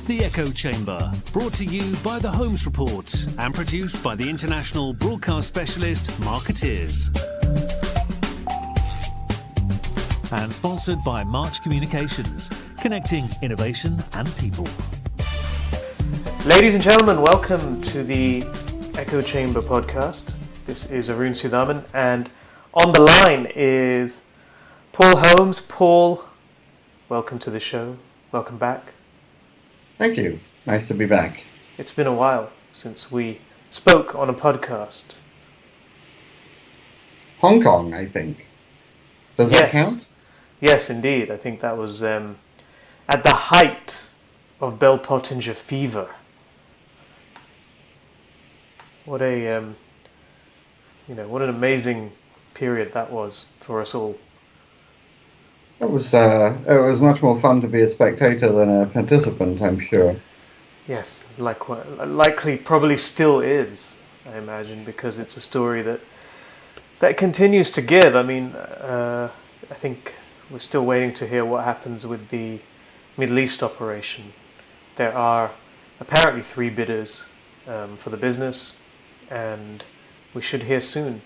The Echo Chamber, brought to you by the Holmes Report and produced by the international broadcast specialist Marketeers. And sponsored by March Communications, connecting innovation and people. Ladies and gentlemen, welcome to the Echo Chamber podcast. This is Arun Sudhaman, and on the line is Paul Holmes. Paul, welcome to the show. Welcome back. Thank you. Nice to be back. It's been a while since we spoke on a podcast. Hong Kong, I think. Does that count? Yes, indeed. I think that was at the height of Bell Pottinger fever. What an amazing period that was for us all. It was much more fun to be a spectator than a participant, I'm sure. Yes, likely probably still is, I imagine, because it's a story that continues to give. I mean, I think we're still waiting to hear what happens with the Middle East operation. There are apparently 3 bidders for the business, and we should hear soon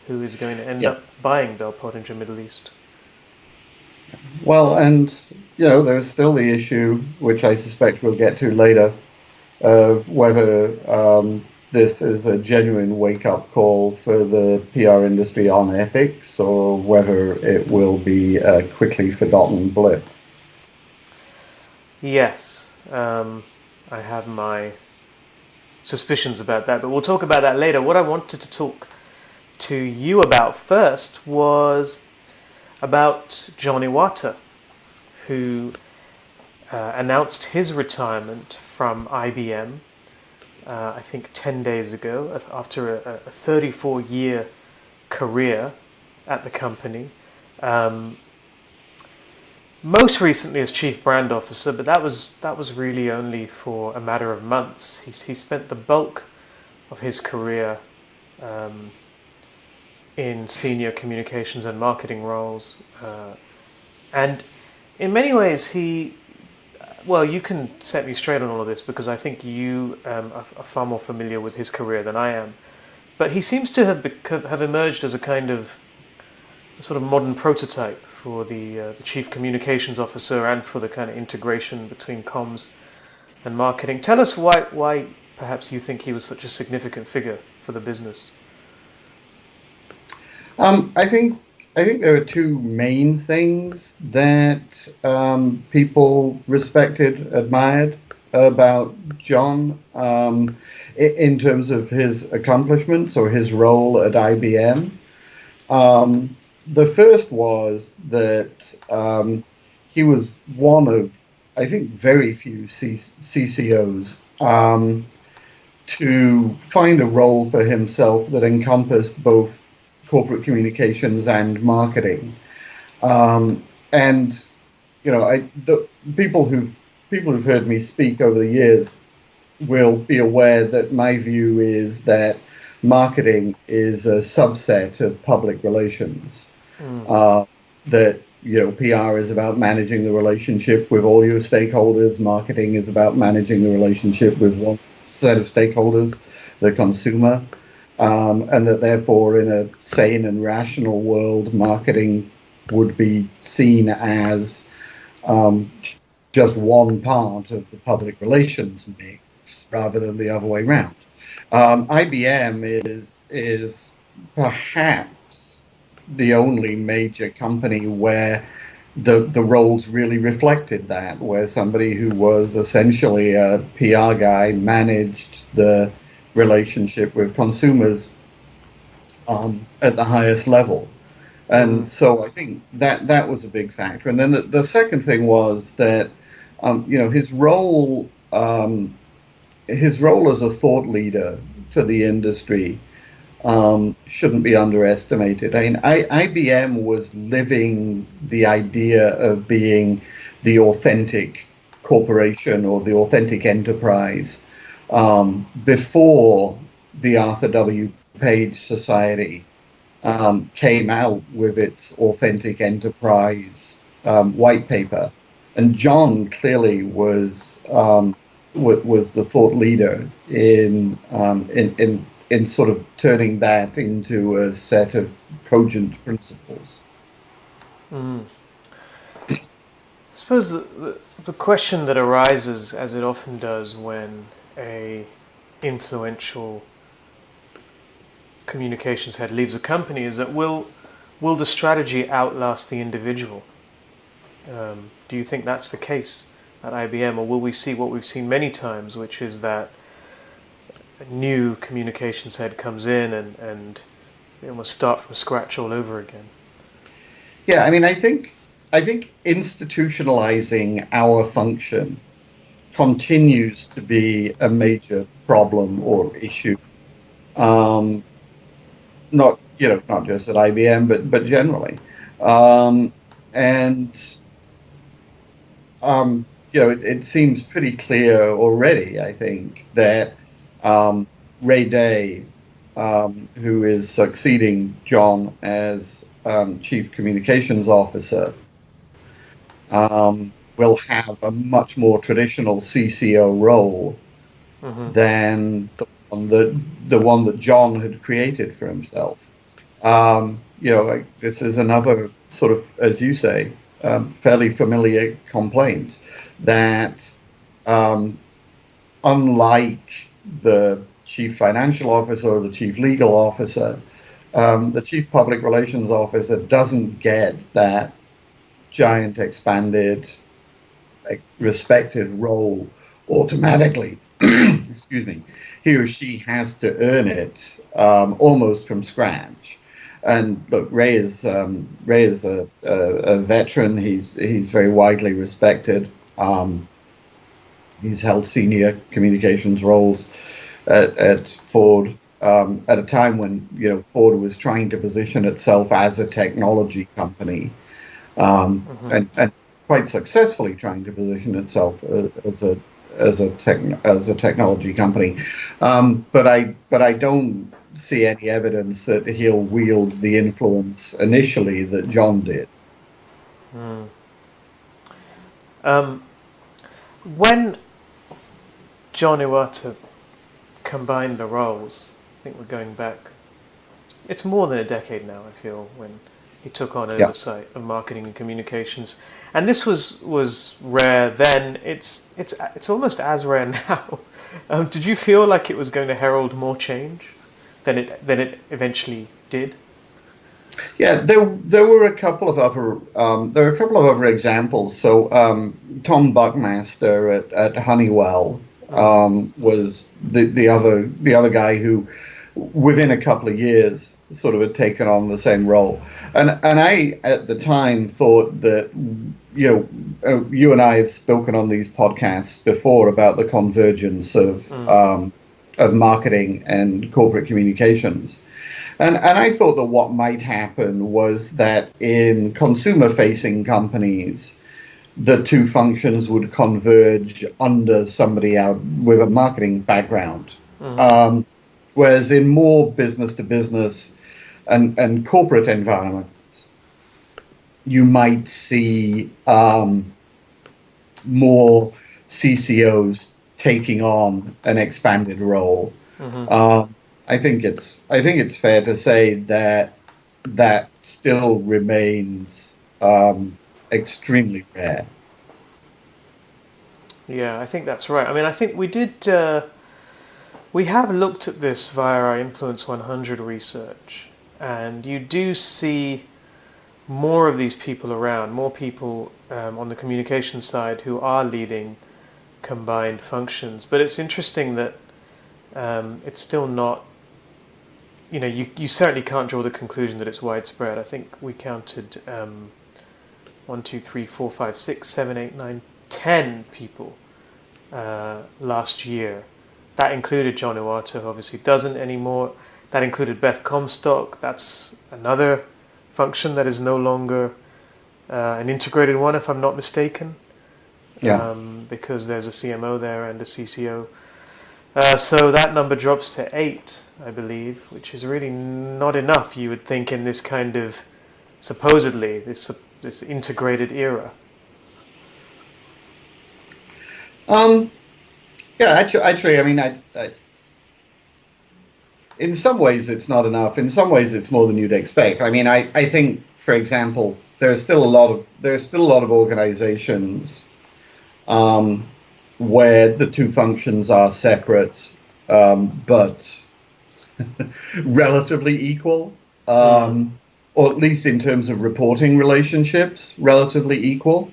who is going to end up buying Bell Pottinger Middle East. Well, and, there's still the issue, which I suspect we'll get to later, of whether this is a genuine wake-up call for the PR industry on ethics, or whether it will be a quickly forgotten blip. Yes, I have my suspicions about that, but we'll talk about that later. What I wanted to talk to you about first was about Jon Iwata, who announced his retirement from IBM, I think 10 days ago, after a 34-year career at the company. Most recently as Chief Brand Officer, but that was really only for a matter of months. He spent the bulk of his career in senior communications and marketing roles, and in many ways you can set me straight on all of this, because I think you are far more familiar with his career than I am, but he seems to have emerged as a kind of sort of modern prototype for the chief communications officer and for the kind of integration between comms and marketing. Tell us why perhaps you think he was such a significant figure for the business. I think there are 2 main things that people respected, admired about Jon in terms of his accomplishments or his role at IBM. The first was that he was one of, I think, very few CCOs to find a role for himself that encompassed both corporate communications and marketing, the people who've heard me speak over the years will be aware that my view is that marketing is a subset of public relations. That PR is about managing the relationship with all your stakeholders. Marketing is about managing the relationship with one set of stakeholders, the consumer. And that therefore, in a sane and rational world, marketing would be seen as just one part of the public relations mix, rather than the other way around. IBM is perhaps the only major company where the roles really reflected that, where somebody who was essentially a PR guy managed the relationship with consumers at the highest level. And so I think that was a big factor. And then the second thing was that his role as a thought leader for the industry shouldn't be underestimated. I mean, IBM was living the idea of being the authentic corporation or the authentic enterprise before the Arthur W. Page Society came out with its authentic enterprise white paper. And Jon clearly was was the thought leader in sort of turning that into a set of cogent principles. Mm. I suppose the question that arises, as it often does when a influential communications head leaves a company, is that will the strategy outlast the individual? Do you think that's the case at IBM, or will we see what we've seen many times, which is that a new communications head comes in and they almost start from scratch all over again? Yeah, I mean, I think institutionalizing our function continues to be a major problem or issue. Not not just at IBM, but generally. And it seems pretty clear already, I think, that Ray Day, who is succeeding Jon as Chief Communications Officer, will have a much more traditional CCO role than the one that Jon had created for himself. This is another sort of, as you say, fairly familiar complaint that unlike the chief financial officer or the chief legal officer, the chief public relations officer doesn't get that giant expanded respected role automatically. Excuse me. He or she has to earn it almost from scratch. And look, Ray is a veteran. He's very widely respected. He's held senior communications roles at Ford at a time when Ford was trying to position itself as a technology company, and quite successfully trying to position itself as a technology company. But I don't see any evidence that he'll wield the influence initially that Jon did. When Jon Iwata combined the roles, I think we're going back, it's more than a decade now, I feel, when he took on oversight of marketing and communications. And this was rare then. It's almost as rare now. Did you feel like it was going to herald more change than it eventually did? Yeah, there were a couple of other examples. So Tom Buckmaster at Honeywell was the other guy who, within a couple of years, sort of had taken on the same role. And I at the time thought that you and I have spoken on these podcasts before about the convergence of marketing and corporate communications. And I thought that what might happen was that in consumer-facing companies, the two functions would converge under somebody out with a marketing background. Whereas in more business-to-business and corporate environments, you might see more CCOs taking on an expanded role. I think it's fair to say that still remains extremely rare. Yeah, I think that's right. I mean, I think we did. We have looked at this via our Influence 100 research, and you do see more of these people around, more people on the communication side who are leading combined functions. But it's interesting that it's still not. You certainly can't draw the conclusion that it's widespread. I think we counted 1, 2, 3, 4, 5, 6, 7, 8, 9, 10 people last year. That included Jon Iwata, who obviously doesn't anymore. That included Beth Comstock. That's another function that is no longer an integrated one, if I'm not mistaken. Yeah. Because there's a CMO there and a CCO. So that number drops to 8, I believe, which is really not enough, you would think, in this kind of, supposedly, this integrated era. Actually, I mean, in some ways it's not enough. In some ways it's more than you'd expect. I mean, I think, for example, there's still a lot of organizations where the two functions are separate, but relatively equal, or at least in terms of reporting relationships, relatively equal.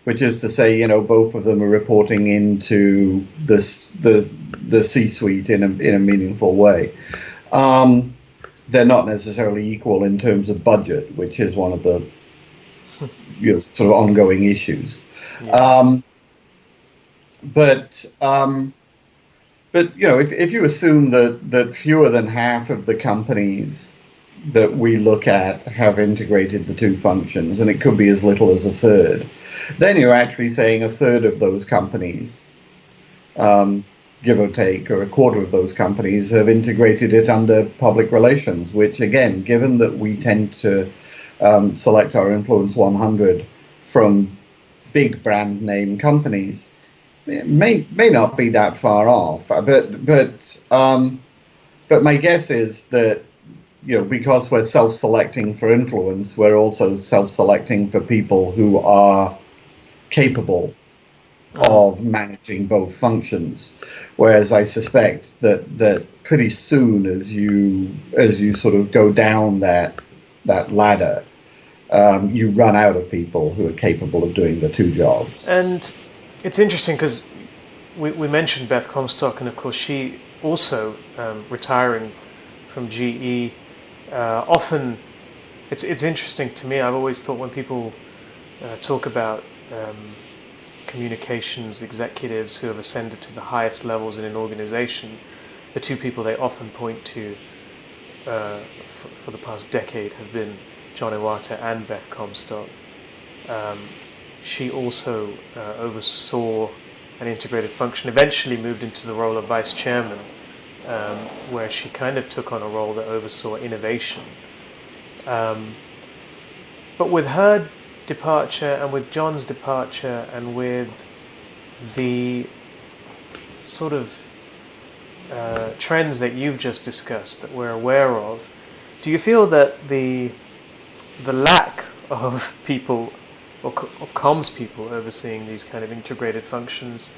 Which is to say, you know, both of them are reporting into the C-suite in a meaningful way. They're not necessarily equal in terms of budget, which is one of the sort of ongoing issues. Yeah. But you know, if you assume that fewer than half of the companies that we look at have integrated the two functions, and it could be as little as a third, then you're actually saying a third of those companies, give or take, or a quarter of those companies have integrated it under public relations, which again, given that we tend to select our Influence 100 from big brand name companies, it may not be that far off. But my guess is that, you know, because we're self-selecting for influence, we're also self-selecting for people who are capable of managing both functions. Whereas I suspect that pretty soon, as you sort of go down that ladder, you run out of people who are capable of doing the two jobs. And it's interesting because we mentioned Beth Comstock, and of course she also retiring from GE. Often, it's interesting to me. I've always thought when people talk about communications executives who have ascended to the highest levels in an organization, the two people they often point to for the past decade have been Jon Iwata and Beth Comstock. She also oversaw an integrated function, eventually moved into the role of vice chairman, where she kind of took on a role that oversaw innovation. But with her departure and with Jon's departure and with the sort of trends that you've just discussed that we're aware of, do you feel that the lack of people, or of comms people overseeing these kind of integrated functions,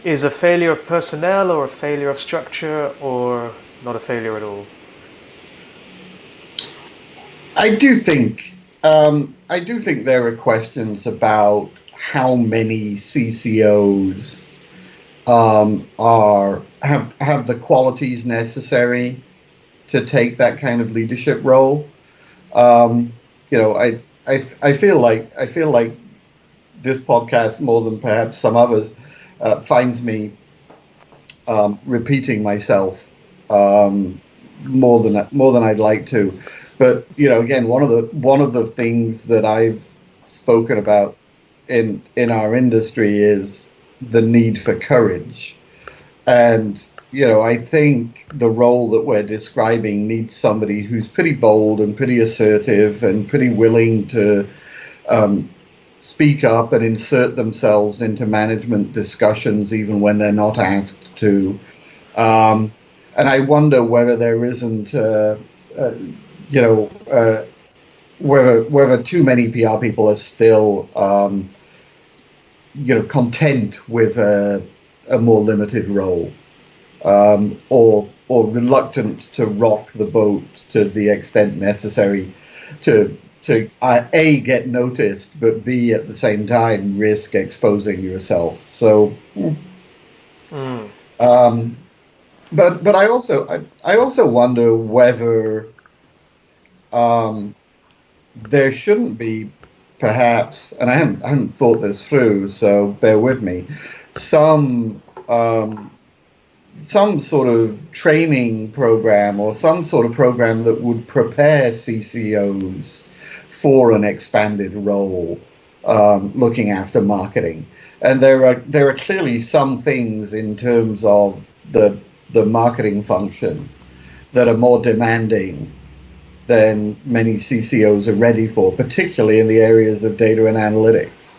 is a failure of personnel or a failure of structure, or not a failure at all? I do think there are questions about how many CCOs have the qualities necessary to take that kind of leadership role. You know, I feel like this podcast, more than perhaps some others, finds me repeating myself more than I'd like to. But you know, again, one of the things that I've spoken about in our industry is the need for courage. And you know, I think the role that we're describing needs somebody who's pretty bold and pretty assertive and pretty willing to speak up and insert themselves into management discussions even when they're not asked to. And I wonder whether there isn't, whether too many PR people are still, content with a more limited role, or reluctant to rock the boat to the extent necessary to A, get noticed, but B, at the same time, risk exposing yourself. So, but I also wonder whether there shouldn't be, perhaps, and I haven't thought this through, so bear with me, some sort of training program or some sort of program that would prepare CCOs for an expanded role, looking after marketing. And there are clearly some things in terms of the marketing function that are more demanding than many CCOs are ready for, particularly in the areas of data and analytics.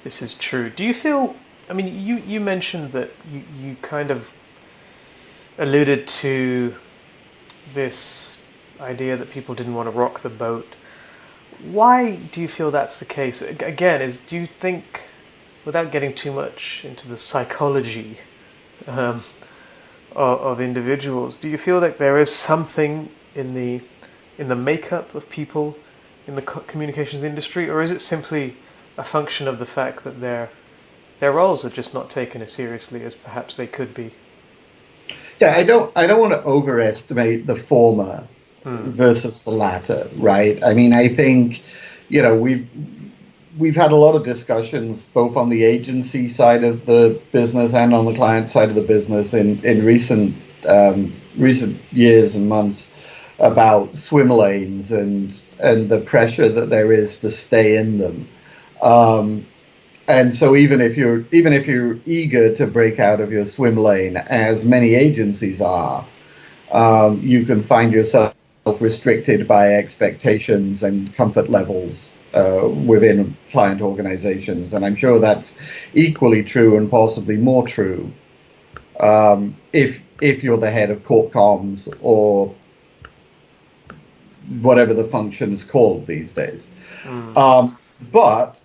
this is true. Do you feel? I mean, you mentioned that you kind of alluded to this idea that people didn't want to rock the boat. Why do you feel that's the case? Again, do you think, without getting too much into the psychology of individuals, do you feel that there is something in the makeup of people in the communications industry, or is it simply a function of the fact that their roles are just not taken as seriously as perhaps they could be? Yeah, I don't want to overestimate the former versus the latter, right? I mean, I think, we've had a lot of discussions both on the agency side of the business and on the client side of the business in recent years and months about swim lanes and the pressure that there is to stay in them. And so even if you're eager to break out of your swim lane, as many agencies are, you can find yourself restricted by expectations and comfort levels within client organizations. And I'm sure that's equally true and possibly more true if you're the head of corp comms or whatever the function is called these days. But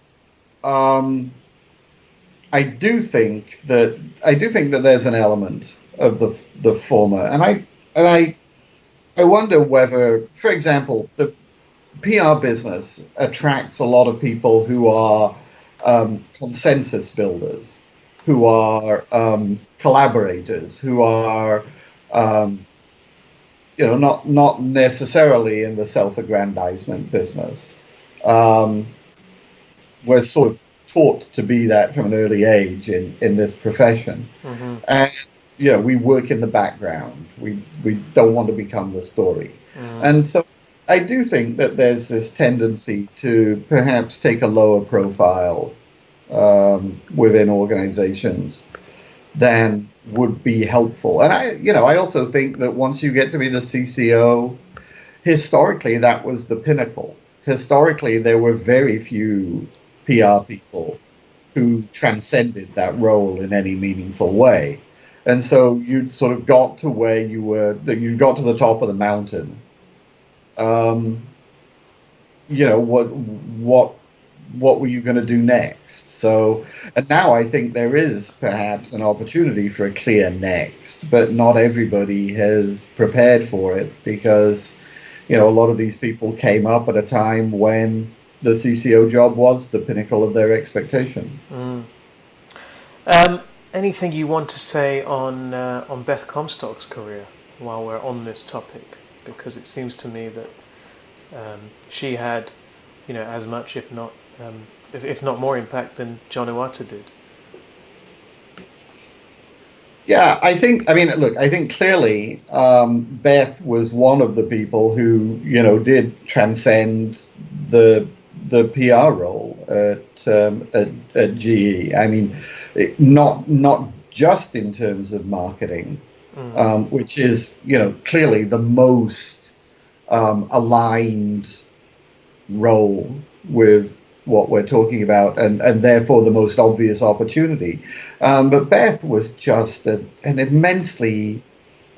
I do think that there's an element of the former, and I wonder whether, for example, the PR business attracts a lot of people who are consensus builders, who are collaborators, who are not necessarily in the self-aggrandizement business. We're sort of taught to be that from an early age in this profession. Mm-hmm. And, we work in the background. We don't want to become the story. Mm-hmm. And so I do think that there's this tendency to perhaps take a lower profile within organizations than would be helpful. And I also think that once you get to be the CCO, historically that was the pinnacle. Historically, there were very few PR people who transcended that role in any meaningful way. And so you sort of got to where you got to the top of the mountain. What were you going to do next? So, and now I think there is perhaps an opportunity for a clear next, but not everybody has prepared for it because, a lot of these people came up at a time when the CCO job was the pinnacle of their expectation. Anything you want to say on Beth Comstock's career while we're on this topic? Because it seems to me that she had, as much, if not more impact than Jon Iwata did. Yeah, I think clearly Beth was one of the people who, did transcend the PR role at GE. I mean, not just in terms of marketing, which is, clearly the most aligned role with what we're talking about, and therefore the most obvious opportunity. But Beth was just an immensely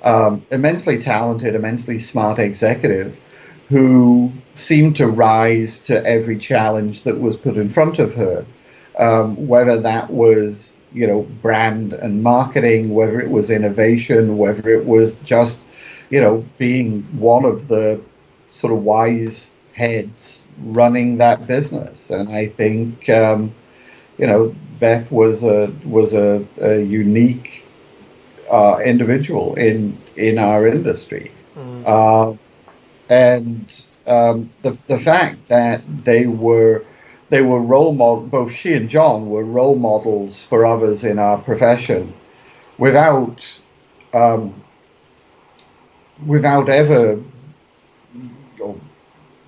talented, immensely smart executive who seemed to rise to every challenge that was put in front of her, whether that was, brand and marketing, whether it was innovation, whether it was just, being one of the sort of wise heads running that business. And I think, Beth was a unique individual in our industry. And the fact that they were role models, both she and Jon were role models for others in our profession, without ever.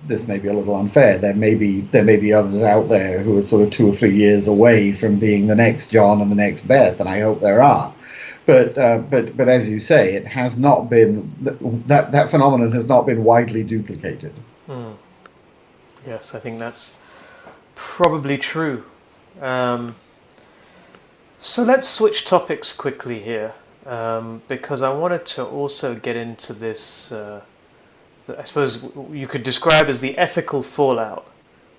This may be a little unfair. There may be others out there who are sort of 2 or 3 years away from being the next Jon and the next Beth, and I hope there are. But as you say, it has not been that phenomenon has not been widely duplicated. Yes, I think that's probably true. So let's switch topics quickly here, because I wanted to also get into this. I suppose you could describe as the ethical fallout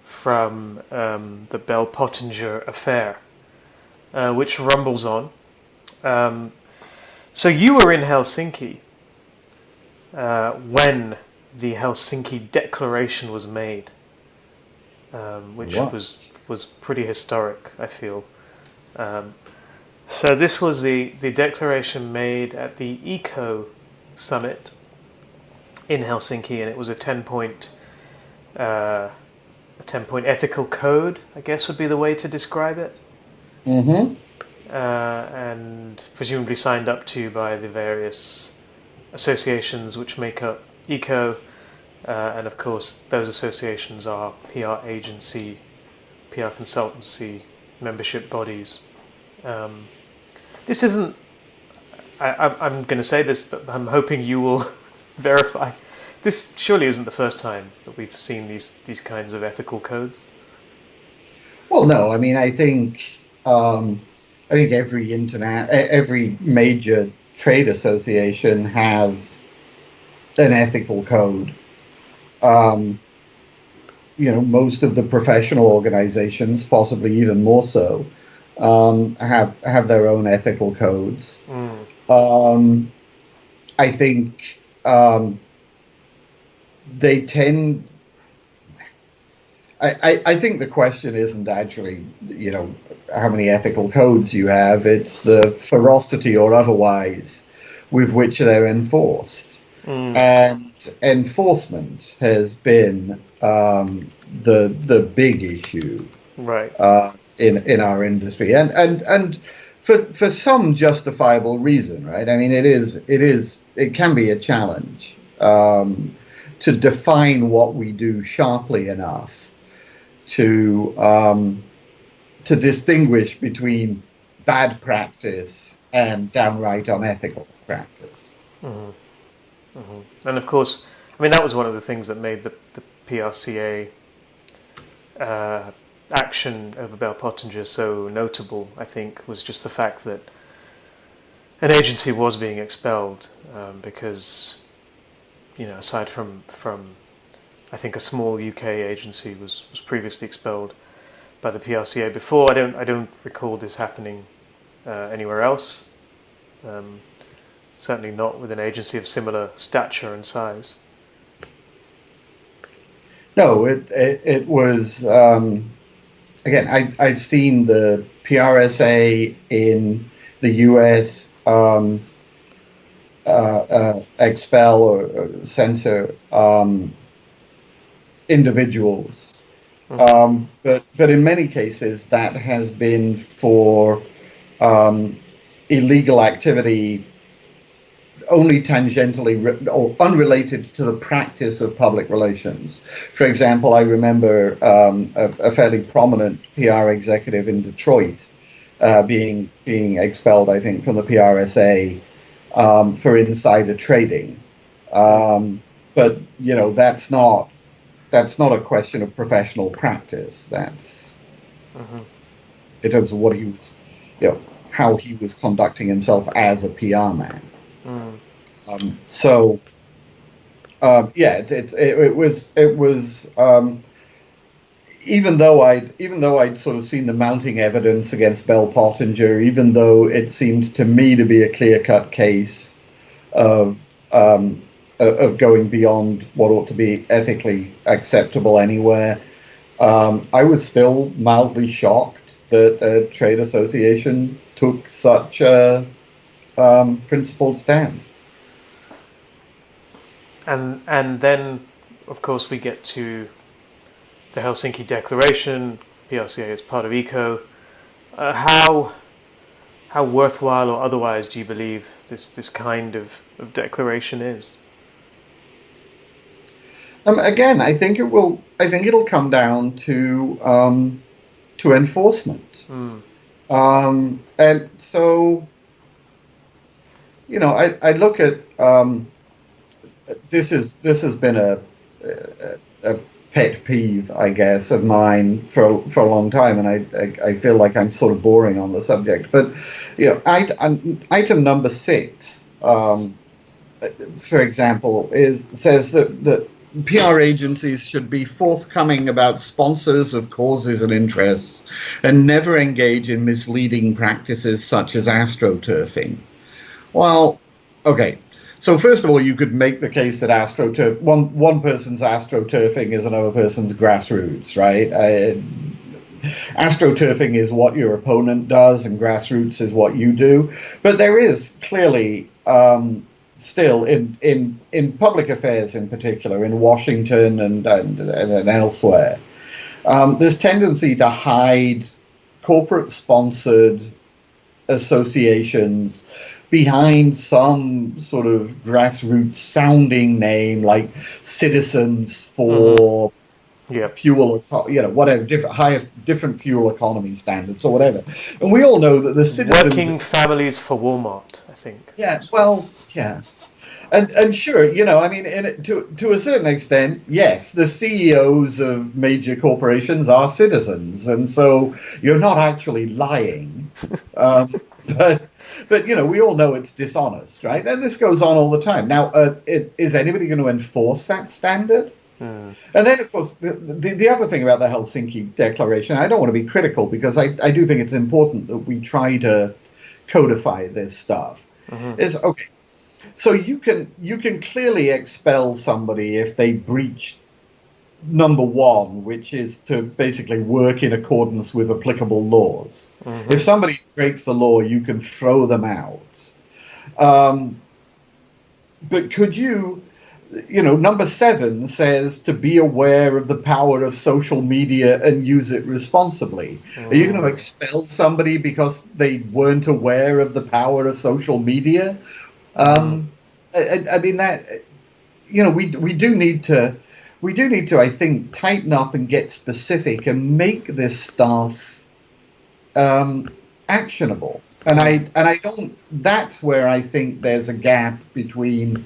from the Bell Pottinger affair, which rumbles on. So you were in Helsinki when the Helsinki Declaration was made, which was pretty historic, I feel. So this was the declaration made at the Eco Summit in Helsinki, and it was a 10-point ethical code, I guess would be the way to describe it. Mm-hmm. And presumably signed up to by the various associations which make up ECO, and of course those associations are PR agency, PR consultancy, membership bodies. This isn't, I'm going to say this, but I'm hoping you will verify. This surely isn't the first time that we've seen these kinds of ethical codes. Well, no, I mean, I think every major trade association has an ethical code. Most of the professional organizations, possibly even more so, have their own ethical codes. I think they tend. I think the question isn't actually, how many ethical codes you have. It's the ferocity or otherwise with which they're enforced. And enforcement has been the big issue, right, in our industry, and for some justifiable reason, right? I mean, it can be a challenge to define what we do sharply enough to distinguish between bad practice and downright unethical practice. Mm-hmm. Mm-hmm. And of course, I mean, that was one of the things that made the PRCA action over Bell Pottinger so notable, I think, was just the fact that an agency was being expelled because, aside from I think a small UK agency was previously expelled by the PRCA before. I don't recall this happening anywhere else. Certainly not with an agency of similar stature and size. No, it was again. I've seen the PRSA in the US expel or censor individuals, but in many cases that has been for illegal activity only tangentially or unrelated to the practice of public relations. For example, I remember a fairly prominent PR executive in Detroit being expelled, I think, from the PRSA for insider trading. But that's not a question of professional practice. That's in terms of what he was, how he was conducting himself as a PR man. It was even though I'd sort of seen the mounting evidence against Bell Pottinger, even though it seemed to me to be a clear-cut case of going beyond what ought to be ethically acceptable anywhere, I was still mildly shocked that a trade association took such a principled stand. And then, of course, we get to the Helsinki Declaration. PRCA is part of ECO. How worthwhile or otherwise do you believe this kind of declaration is? Again, I think it'll come down to enforcement. And so, I look at this has been a pet peeve, I guess, of mine for a long time, and I feel like I'm sort of boring on the subject. But item number 6, for example, says that PR agencies should be forthcoming about sponsors of causes and interests, and never engage in misleading practices such as astroturfing. Well, okay. So first of all, you could make the case that one person's astroturfing is another person's grassroots, right? Astroturfing is what your opponent does, and grassroots is what you do. But there is clearly still in public affairs, in particular, in Washington and elsewhere, this tendency to hide corporate-sponsored associations behind some sort of grassroots sounding name like Citizens for Fuel, whatever, different fuel economy standards or whatever. And we all know that the Citizens... Working Families for Walmart, I think. Yeah, well, yeah. And sure, I mean, to a certain extent, yes, the CEOs of major corporations are citizens, and so you're not actually lying. But we all know it's dishonest, right? And this goes on all the time. Now, is anybody going to enforce that standard? And then, of course, the other thing about the Helsinki Declaration, I don't want to be critical, because I do think it's important that we try to codify this stuff. Is okay. So you can clearly expel somebody if they breach number 1, which is to basically work in accordance with applicable laws. If somebody breaks the law, you can throw them out. But could you, number 7 says to be aware of the power of social media and use it responsibly. Are you going to expel somebody because they weren't aware of the power of social media? I mean, that, we do need to, I think, tighten up and get specific and make this stuff actionable. And I don't. That's where I think there's a gap between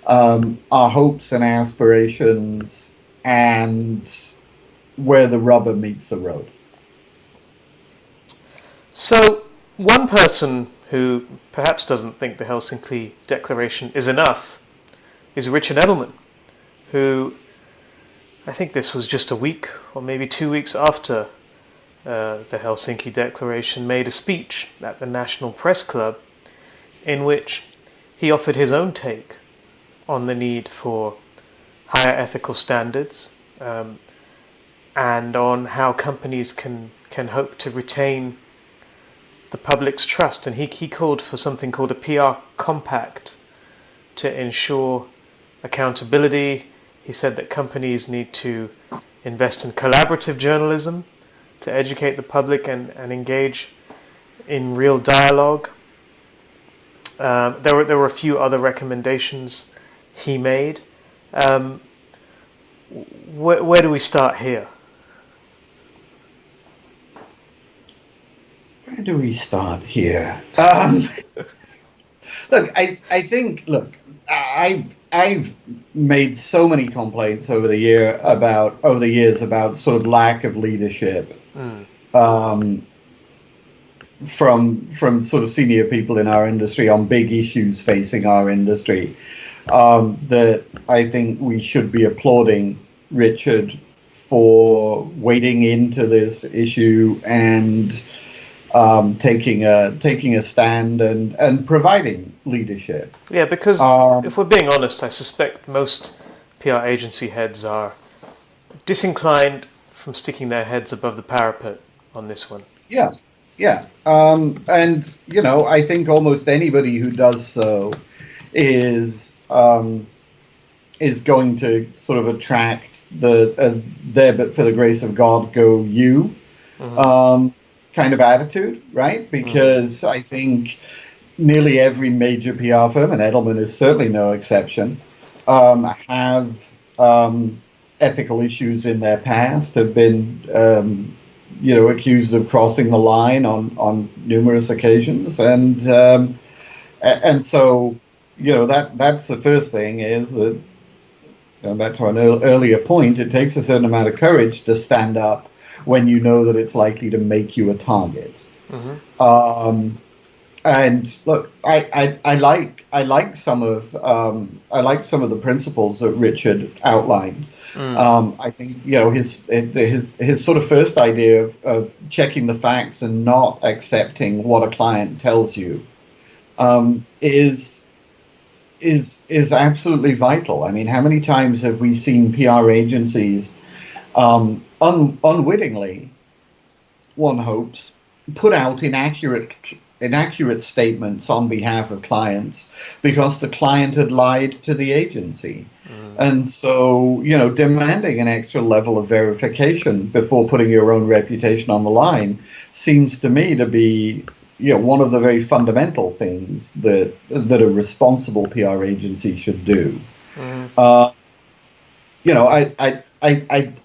our hopes and aspirations and where the rubber meets the road. So, one person who perhaps doesn't think the Helsinki Declaration is enough is Richard Edelman, who, I think this was just a week or maybe 2 weeks after the Helsinki Declaration, made a speech at the National Press Club in which he offered his own take on the need for higher ethical standards and on how companies can hope to retain the public's trust. And he called for something called a PR compact to ensure accountability. He said that companies need to invest in collaborative journalism to educate the public and engage in real dialogue. There were a few other recommendations he made. Where do we start here? Where do we start here? Look, I think, I've made so many complaints over the years about sort of lack of leadership from sort of senior people in our industry on big issues facing our industry, that I think we should be applauding Richard for wading into this issue and taking a stand and providing leadership. Yeah, because if we're being honest, I suspect most PR agency heads are disinclined from sticking their heads above the parapet on this one. Yeah. And I think almost anybody who does so is going to sort of attract the there but for the grace of God go you kind of attitude, right? Because I think nearly every major PR firm, and Edelman is certainly no exception, have ethical issues in their past, have been accused of crossing the line on numerous occasions, and so that's the first thing, is that back to an earlier point, it takes a certain amount of courage to stand up when you know that it's likely to make you a target. And look, I like some of the principles that Richard outlined. I think his sort of first idea of checking the facts and not accepting what a client tells you is absolutely vital. I mean, how many times have we seen PR agencies unwittingly, one hopes, put out inaccurate statements on behalf of clients because the client had lied to the agency. And so, demanding an extra level of verification before putting your own reputation on the line seems to me to be, one of the very fundamental things that a responsible PR agency should do. I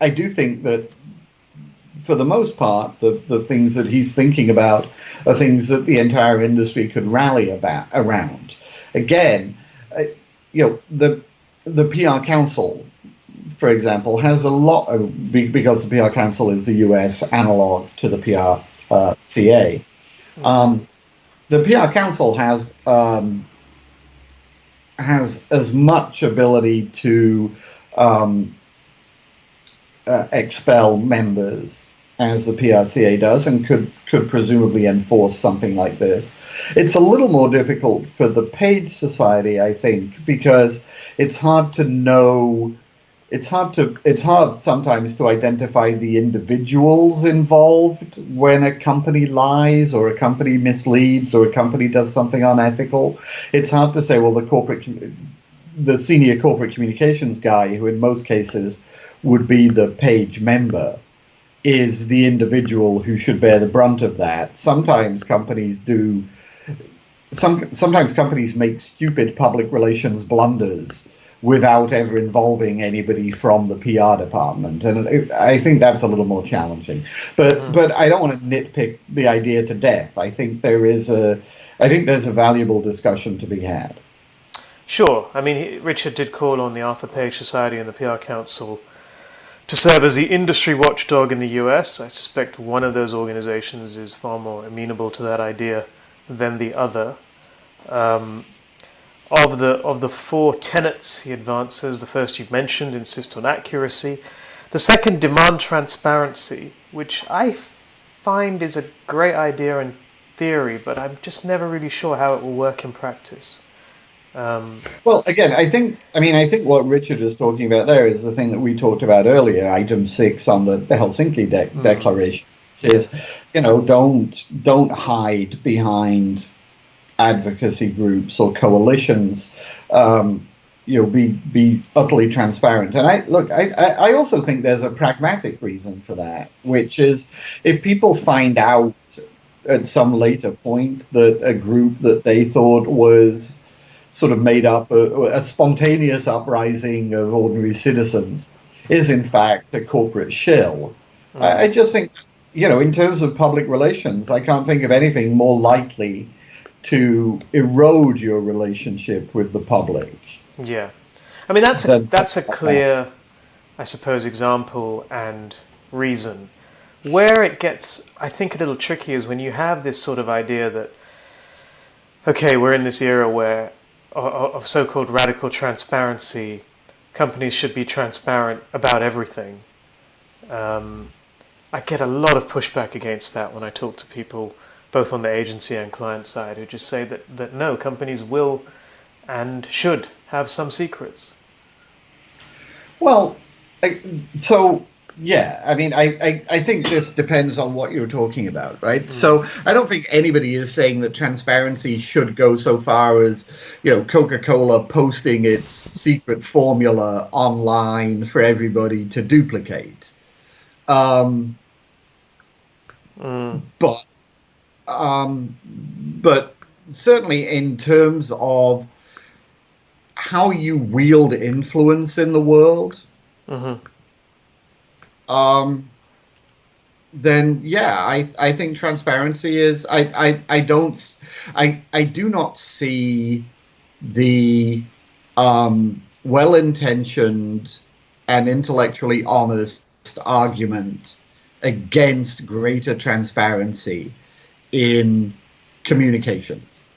do think that for the most part, the things that he's thinking about are things that the entire industry could rally around. Again, the PR Council, for example, has a lot of, because the PR Council is the US analog to the PR CA. The PR Council has as much ability to expel members as the PRCA does, and could presumably enforce something like this. It's a little more difficult for the Page Society, I think, because it's hard to know. It's hard sometimes to identify the individuals involved when a company lies or a company misleads or a company does something unethical. It's hard to say, well, the senior corporate communications guy, who in most cases would be the Page member, is the individual who should bear the brunt of that. Sometimes companies make stupid public relations blunders without ever involving anybody from the PR department, and I think that's a little more challenging. But I don't want to nitpick the idea to death. I think there's a valuable discussion to be had. Sure. I mean, Richard did call on the Arthur Page Society and the PR Council to serve as the industry watchdog in the US. I suspect one of those organizations is far more amenable to that idea than the other. Of the four tenets he advances, the first you've mentioned, insist on accuracy. The second, demand transparency, which I find is a great idea in theory, but I'm just never really sure how it will work in practice. Well, again, I think what Richard is talking about there is the thing that we talked about earlier, item 6 on the Helsinki Declaration, which is, don't hide behind advocacy groups or coalitions. Be utterly transparent. And I also think there's a pragmatic reason for that, which is if people find out at some later point that a group that they thought was sort of made up a spontaneous uprising of ordinary citizens is in fact a corporate shill. I just think, in terms of public relations, I can't think of anything more likely to erode your relationship with the public. Yeah. I mean, that's a clear, I suppose, example and reason. Where it gets, I think, a little tricky is when you have this sort of idea that, okay, we're in this era where of so-called radical transparency, companies should be transparent about everything. I get a lot of pushback against that when I talk to people both on the agency and client side who just say that no, companies will and should have some secrets. Well, yeah, I mean, I think this depends on what you're talking about, right? So I don't think anybody is saying that transparency should go so far as, Coca-Cola posting its secret formula online for everybody to duplicate. But certainly in terms of how you wield influence in the world, then yeah, I think transparency is. I do not see the well-intentioned and intellectually honest argument against greater transparency in communications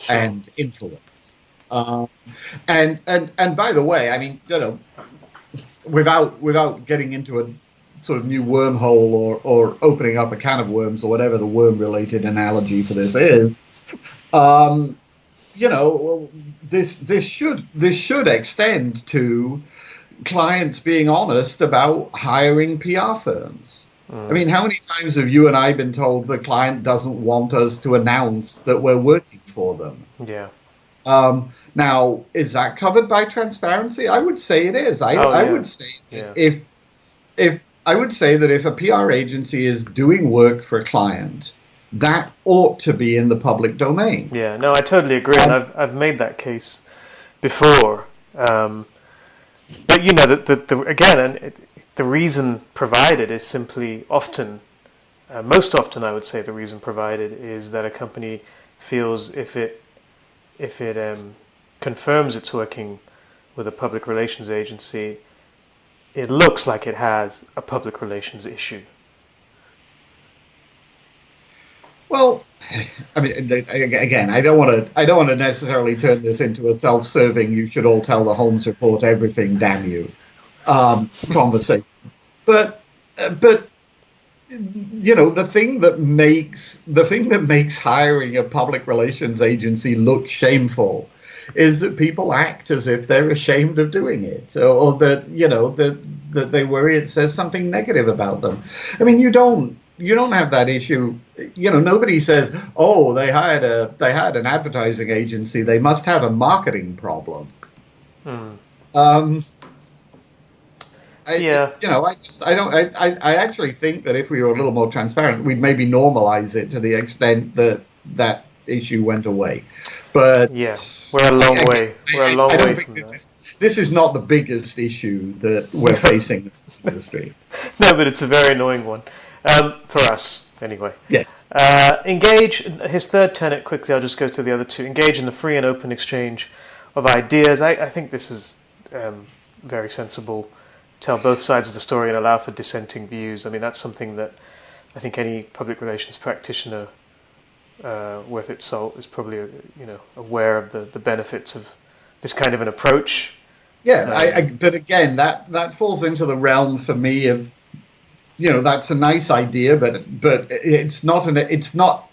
and influence. And by the way, I mean, without getting into a sort of new wormhole or opening up a can of worms or whatever the worm-related analogy for this is, this should extend to clients being honest about hiring PR firms. I mean, how many times have you and I been told the client doesn't want us to announce that we're working for them? Yeah. Now, is that covered by transparency? I would say it is. I would say that if a PR agency is doing work for a client, that ought to be in the public domain. Yeah, no, I totally agree, and I've made that case before. But the reason provided is simply most often, I would say, the reason provided is that a company feels if it confirms it's working with a public relations agency, it looks like it has a public relations issue. Well, I mean, again, I don't want to necessarily turn this into a self-serving "you should all tell the Holmes report everything, damn you" conversation. But the thing that makes hiring a public relations agency look shameful is that people act as if they're ashamed of doing it, or that that they worry it says something negative about them. I mean, you don't have that issue. Nobody says, "Oh, they hired an advertising agency. They must have a marketing problem." I actually think that if we were a little more transparent, we'd maybe normalize it to the extent that issue went away. But yes, we're a long way. We're a long way from that. This is not the biggest issue that we're facing in the industry. No, but it's a very annoying one. For us, anyway. Yes. Engage, his third tenet, quickly, I'll just go through the other two. Engage in the free and open exchange of ideas. I think this is very sensible. Tell both sides of the story and allow for dissenting views. I mean, that's something that I think any public relations practitioner worth its salt is probably aware of the benefits of this kind of an approach. Yeah, but again, that falls into the realm for me of, that's a nice idea, but it's not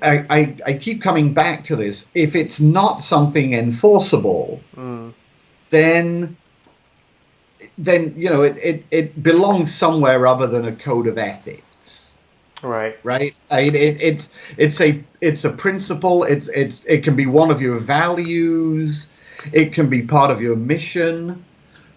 I keep coming back to this. If it's not something enforceable, then it belongs somewhere other than a code of ethics. Right. It's a principle. It can be one of your values. It can be part of your mission,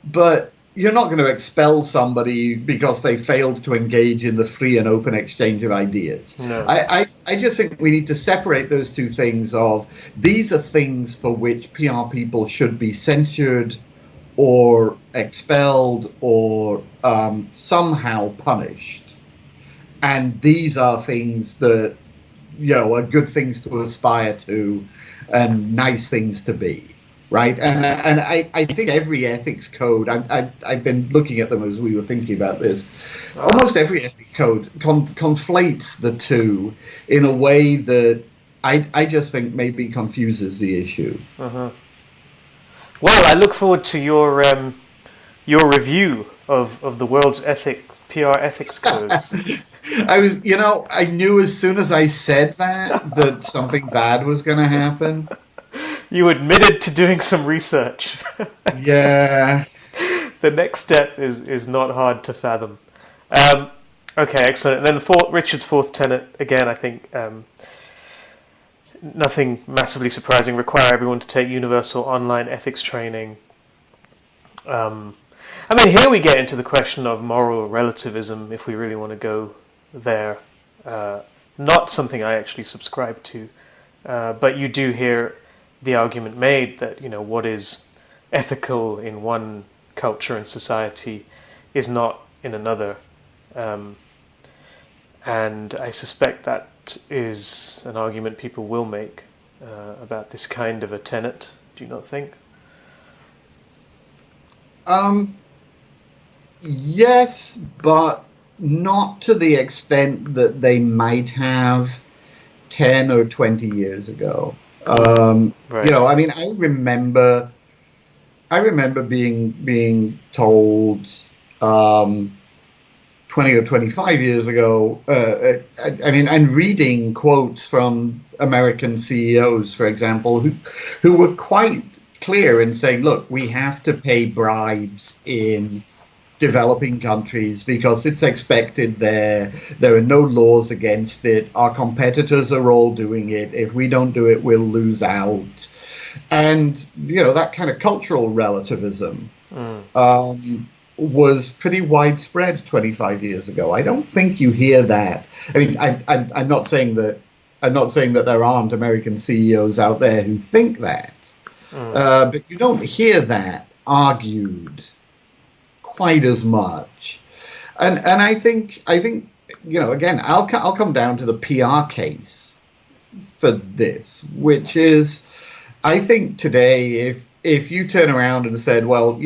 but you're not going to expel somebody because they failed to engage in the free and open exchange of ideas. No. I just think we need to separate those two things of these are things for which PR people should be censured or expelled or somehow punished. And these are things that, are good things to aspire to and nice things to be. Right, and I think every ethics code, I've been looking at them as we were thinking about this, almost every ethics code conflates the two in a way that I just think maybe confuses the issue. Well, I look forward to your review of the world's PR ethics codes. I knew as soon as I said that something bad was going to happen. You admitted to doing some research. Yeah. The next step is not hard to fathom. Okay, excellent. And then Richard's fourth tenet, again, I think nothing massively surprising. Require everyone to take universal online ethics training. Here we get into the question of moral relativism, if we really want to go there. Not something I actually subscribe to, but you do hear the argument made that what is ethical in one culture and society is not in another, and I suspect that is an argument people will make about this kind of a tenet. Do you not think? Yes, but not to the extent that they might have 10 or 20 years ago. Right. I mean, I remember being told 20 or 25 years ago, I mean, and reading quotes from American CEOs, for example, who were quite clear in saying, look, we have to pay bribes in developing countries because it's expected there. There are no laws against it. Our competitors are all doing it. If we don't do it, we'll lose out. And, that kind of cultural relativism was pretty widespread 25 years ago. I don't think you hear that. I mean, I'm not saying that there aren't American CEOs out there who think that, but you don't hear that argued quite as much. And I think again, I'll come down to the PR case for this, which is, I think today, if you turn around and said, well,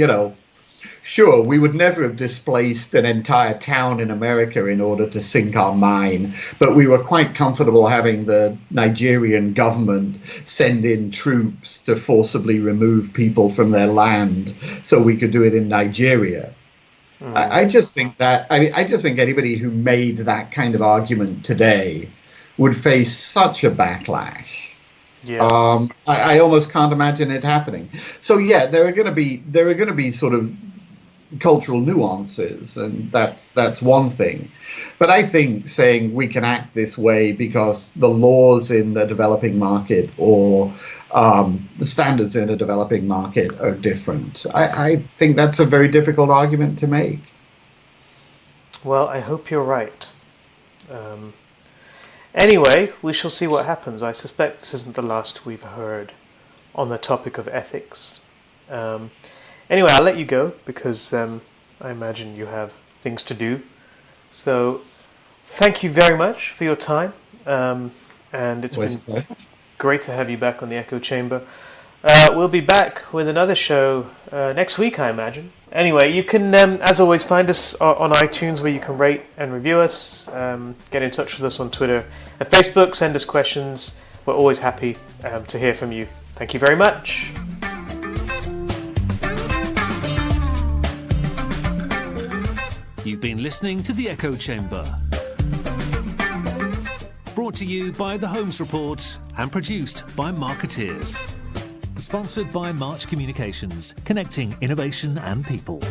sure, we would never have displaced an entire town in America in order to sink our mine, but we were quite comfortable having the Nigerian government send in troops to forcibly remove people from their land so we could do it in Nigeria. I just think anybody who made that kind of argument today would face such a backlash. Yeah. I almost can't imagine it happening. So yeah, there are going to be sort of cultural nuances, and that's one thing. But I think saying we can act this way because the laws in the developing market or the standards in a developing market are different, I think that's a very difficult argument to make. Well, I hope you're right. Anyway, we shall see what happens. I suspect this isn't the last we've heard on the topic of ethics. Anyway, I'll let you go because I imagine you have things to do. So, thank you very much for your time. And it's been great to have you back on the Echo Chamber. We'll be back with another show next week, I imagine. Anyway, you can, as always, find us on iTunes where you can rate and review us. Get in touch with us on Twitter and Facebook. Send us questions. We're always happy to hear from you. Thank you very much. You've been listening to The Echo Chamber. Brought to you by The Holmes Report and produced by Marketeers. Sponsored by March Communications, connecting innovation and people.